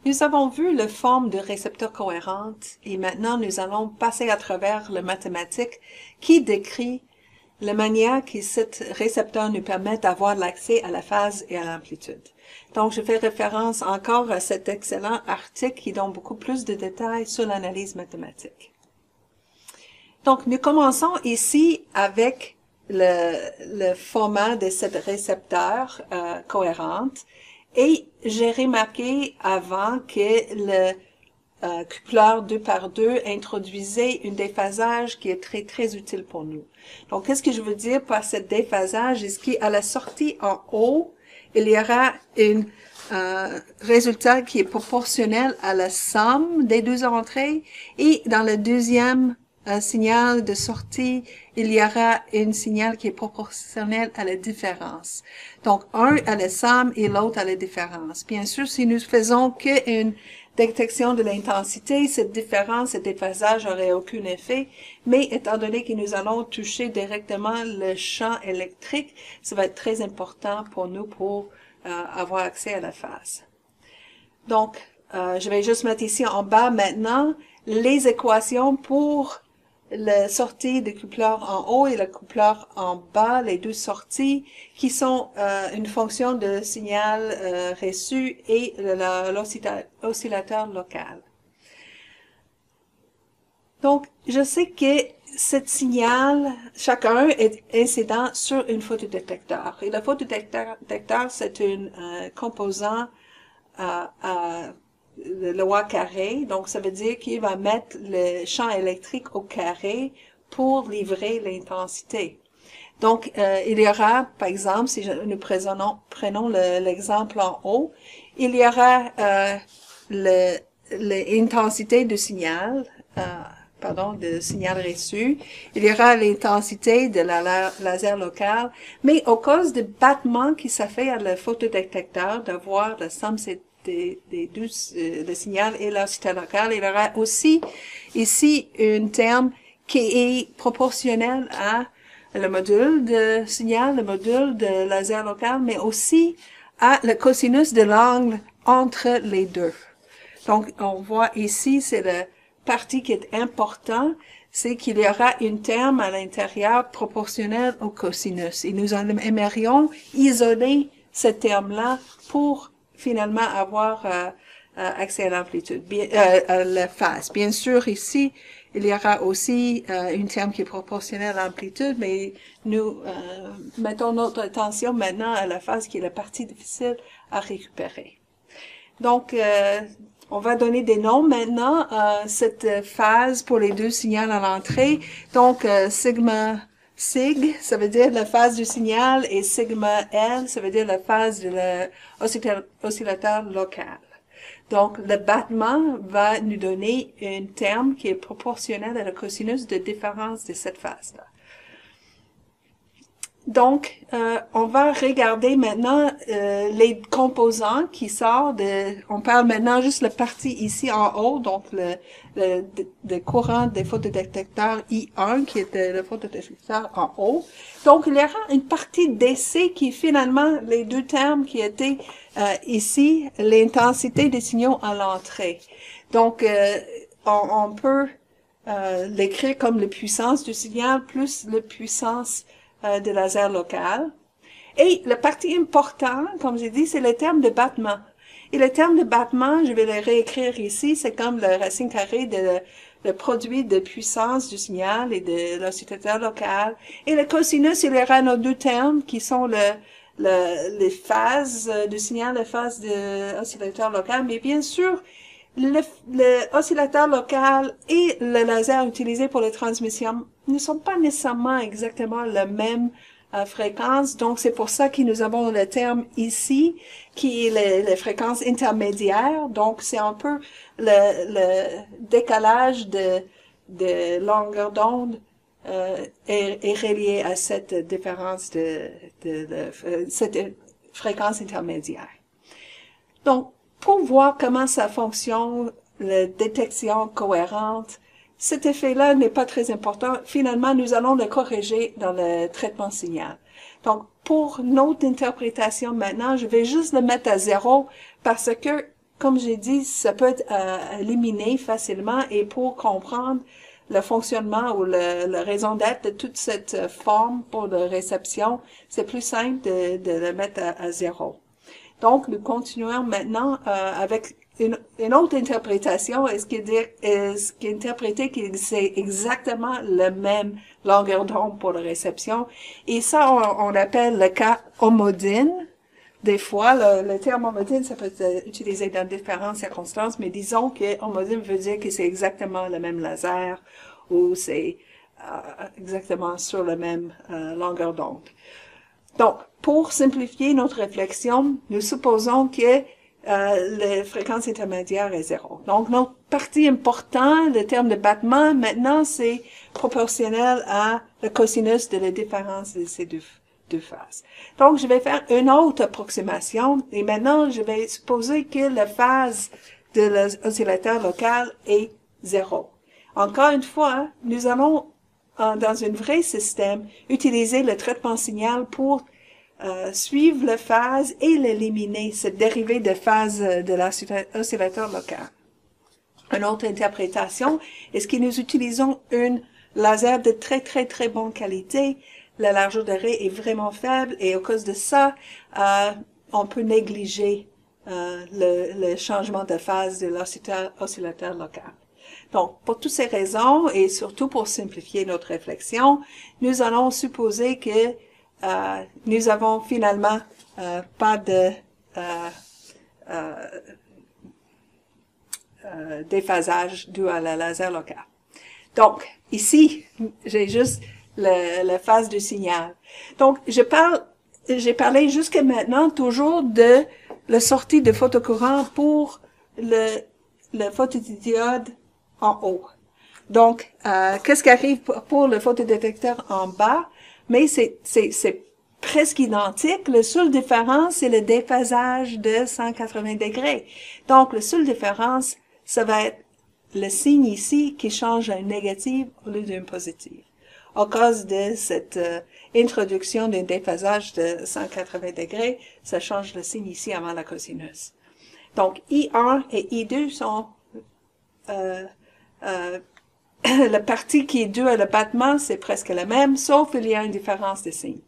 Nous avons vu la forme de récepteur cohérente et maintenant nous allons passer à travers la mathématique qui décrit la manière que cet récepteur nous permet d'avoir l'accès à la phase et à l'amplitude. Donc, je fais référence encore à cet excellent article qui donne beaucoup plus de détails sur l'analyse mathématique. Donc, nous commençons ici avec le format de cet récepteur cohérente. Et j'ai remarqué avant que le coupleur 2 par 2 introduisait un déphasage qui est très, très utile pour nous. Donc, qu'est-ce que je veux dire par ce déphasage? Est-ce qu'à la sortie en haut, il y aura un résultat qui est proportionnel à la somme des deux entrées et dans le deuxième signal de sortie, il y aura un signal qui est proportionnel à la différence. Donc, un à la somme et l'autre à la différence. Bien sûr, si nous faisons qu'une détection de l'intensité, cette différence, ce déphasage n'aurait aucun effet, mais étant donné que nous allons toucher directement le champ électrique, ça va être très important pour nous pour avoir accès à la phase. Donc, je vais juste mettre ici en bas maintenant les équations pour la sortie du coupleur en haut et le coupleur en bas, les deux sorties, qui sont une fonction de signal reçu et l'oscillateur local. Donc, je sais que ce signal, chacun est incident sur un photodétecteur. Et le photodétecteur, c'est un composant de loi carré, donc ça veut dire qu'il va mettre le champ électrique au carré pour livrer l'intensité. Donc, il y aura, par exemple, si nous prenons l'exemple en haut, il y aura l'intensité du signal, de signal reçu, il y aura l'intensité de la laser locale, mais à cause du battement qui ça fait à le photodétecteur d'avoir la somme des deux, le signal et l'oscillateur local, il y aura aussi ici un terme qui est proportionnel à le module de signal, le module de laser local, mais aussi à le cosinus de l'angle entre les deux. Donc, on voit ici, c'est la partie qui est importante, c'est qu'il y aura un terme à l'intérieur proportionnel au cosinus. Et nous aimerions isoler ce terme-là pour finalement avoir accès à l'amplitude, à la phase. Bien sûr, ici, il y aura aussi un terme qui est proportionnel à l'amplitude, mais nous mettons notre attention maintenant à la phase qui est la partie difficile à récupérer. Donc, on va donner des noms maintenant à cette phase pour les deux signaux à l'entrée. Donc, sigma sig, ça veut dire la phase du signal, et sigma L, ça veut dire la phase de l'oscillateur local. Donc, le battement va nous donner un terme qui est proportionnel à la cosinus de différence de cette phase-là. Donc, on va regarder maintenant les composants qui sortent on parle maintenant juste la partie ici en haut, donc le courant des photodétecteurs I1 qui est le photodétecteur en haut. Donc, il y aura une partie d'essai qui est finalement les deux termes qui étaient ici, l'intensité des signaux à l'entrée. Donc, on peut l'écrire comme la puissance du signal plus la puissance de laser local. Et la partie importante, comme j'ai dit, c'est le terme de battement. Et le terme de battement, je vais le réécrire ici, c'est comme le racine carrée de le produit de puissance du signal et de l'oscillateur local. Et le cosinus, il y aura nos deux termes qui sont les phases du signal, les phases de l'oscillateur local. Mais bien sûr, le oscillateur local et le laser utilisé pour la transmission ne sont pas nécessairement exactement la même fréquence. Donc, c'est pour ça que nous avons le terme ici, qui est les fréquences intermédiaires. Donc, c'est un peu le décalage de longueur d'onde est relié à cette différence cette fréquence intermédiaire. Donc, pour voir comment ça fonctionne, la détection cohérente, cet effet-là n'est pas très important. Finalement, nous allons le corriger dans le traitement signal. Donc, pour notre interprétation maintenant, je vais juste le mettre à 0 parce que comme j'ai dit, ça peut être éliminé facilement et pour comprendre le fonctionnement ou la raison d'être de toute cette forme pour la réception, c'est plus simple de le mettre à zéro. Donc, nous continuons maintenant avec une autre interprétation, ce qui est interprété que c'est exactement la même longueur d'onde pour la réception. Et ça, on appelle le cas homodine. Des fois, le terme homodine, ça peut être utilisé dans différentes circonstances, mais disons que homodine veut dire que c'est exactement le même laser ou c'est exactement sur la même longueur d'onde. Donc, pour simplifier notre réflexion, nous supposons que la fréquence intermédiaire est zéro. Donc, notre partie importante, le terme de battement, maintenant, c'est proportionnel à la cosinus de la différence de ces deux phases. Donc, je vais faire une autre approximation et maintenant, je vais supposer que la phase de l'oscillateur local est zéro. Encore une fois, nous allons, dans un vrai système, utiliser le traitement signal pour suivre la phase et l'éliminer, cette dérivée de phase de l'oscillateur local. Une autre interprétation est que nous utilisons un laser de très bonne qualité. La largeur de raie est vraiment faible et à cause de ça, on peut négliger le changement de phase de l'oscillateur local. Donc, pour toutes ces raisons et surtout pour simplifier notre réflexion, nous allons supposer que nous avons finalement pas de déphasage dû à la laser local. Donc, ici, j'ai juste la phase du signal. Donc, j'ai parlé jusqu'à maintenant toujours de la sortie de photocourant pour le photodiode en haut. Donc, qu'est-ce qui arrive pour le photodétecteur en bas? Mais c'est presque identique. La seule différence, c'est le déphasage de 180 degrés. Donc, la seule différence, ça va être le signe ici qui change à un négatif au lieu d'un positif. À cause de cette introduction d'un déphasage de 180 degrés, ça change le signe ici avant la cosinus. Donc, I1 et I2 sont la partie qui est due à l'abattement, c'est presque la même, sauf qu'il y a une différence de signe.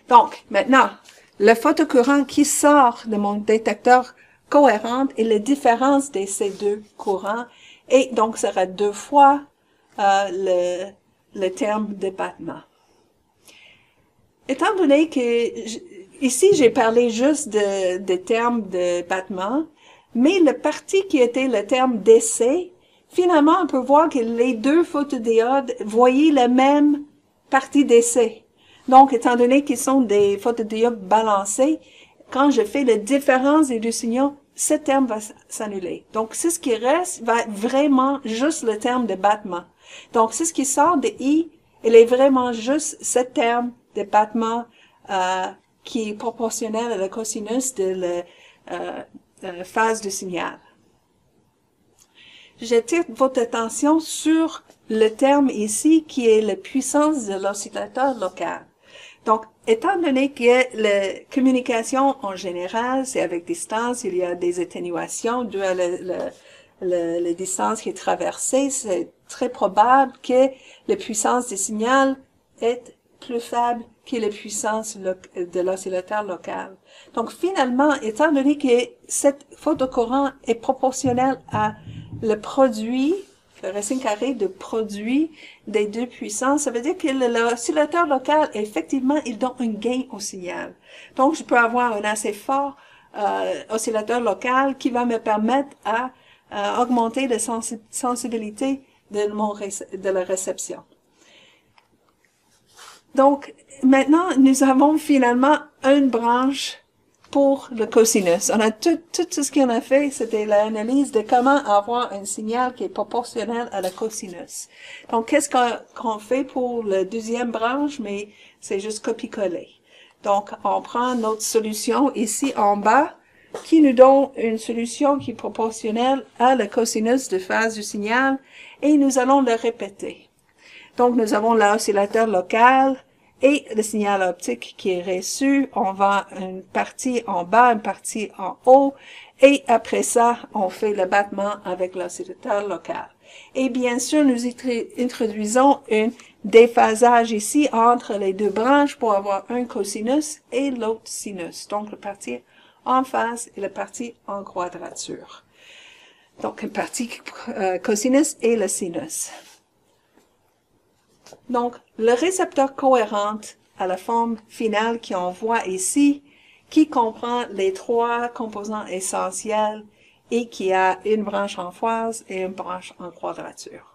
Donc, maintenant, le photocourant qui sort de mon détecteur cohérent est la différence de ces deux courants, et donc sera 2 fois le terme d'abattement. Étant donné que ici j'ai parlé juste de termes de battement, mais la partie qui était le terme d'essai, finalement on peut voir que les deux photodiodes voyaient la même partie d'essai. Donc, étant donné qu'ils sont des photodiodes balancés, quand je fais la différence des deux signaux, ce terme va s'annuler. Donc, c'est ce qui reste va être vraiment juste le terme de battement. Donc, c'est ce qui sort de I, il est vraiment juste ce terme de battement qui est proportionnel à la cosinus de la phase du signal. J'attire votre attention sur le terme ici qui est la puissance de l'oscillateur local. Donc, étant donné que la communication en général, c'est avec distance, il y a des atténuations dues à la distance qui est traversée, c'est très probable que la puissance du signal est plus faible que la puissance de l'oscillateur local. Donc, finalement, étant donné que cette photocourant est proportionnel à le produit, le racine carrée de produit des deux puissances, ça veut dire que l'oscillateur local, effectivement, il donne un gain au signal. Donc, je peux avoir un assez fort oscillateur local qui va me permettre à augmenter la sensibilité de la réception. Donc, maintenant, nous avons finalement une branche pour le cosinus. On a tout ce qu'on a fait, c'était l'analyse de comment avoir un signal qui est proportionnel à la cosinus. Donc, qu'est-ce qu'on fait pour la deuxième branche, mais c'est juste copier-coller. Donc, on prend notre solution ici en bas, qui nous donne une solution qui est proportionnelle à la cosinus de phase du signal, et nous allons le répéter. Donc, nous avons l'oscillateur local, et le signal optique qui est reçu, on va une partie en bas, une partie en haut, Et après ça, on fait le battement avec l'oscillateur local. Et bien sûr, nous introduisons un déphasage ici entre les deux branches pour avoir un cosinus et l'autre sinus. Donc, le parti en phase et le parti en quadrature. Donc, le parti cosinus et le sinus. Donc, le récepteur cohérent à la forme finale qu'on voit ici, qui comprend les trois composants essentiels et qui a une branche en phase et une branche en quadrature.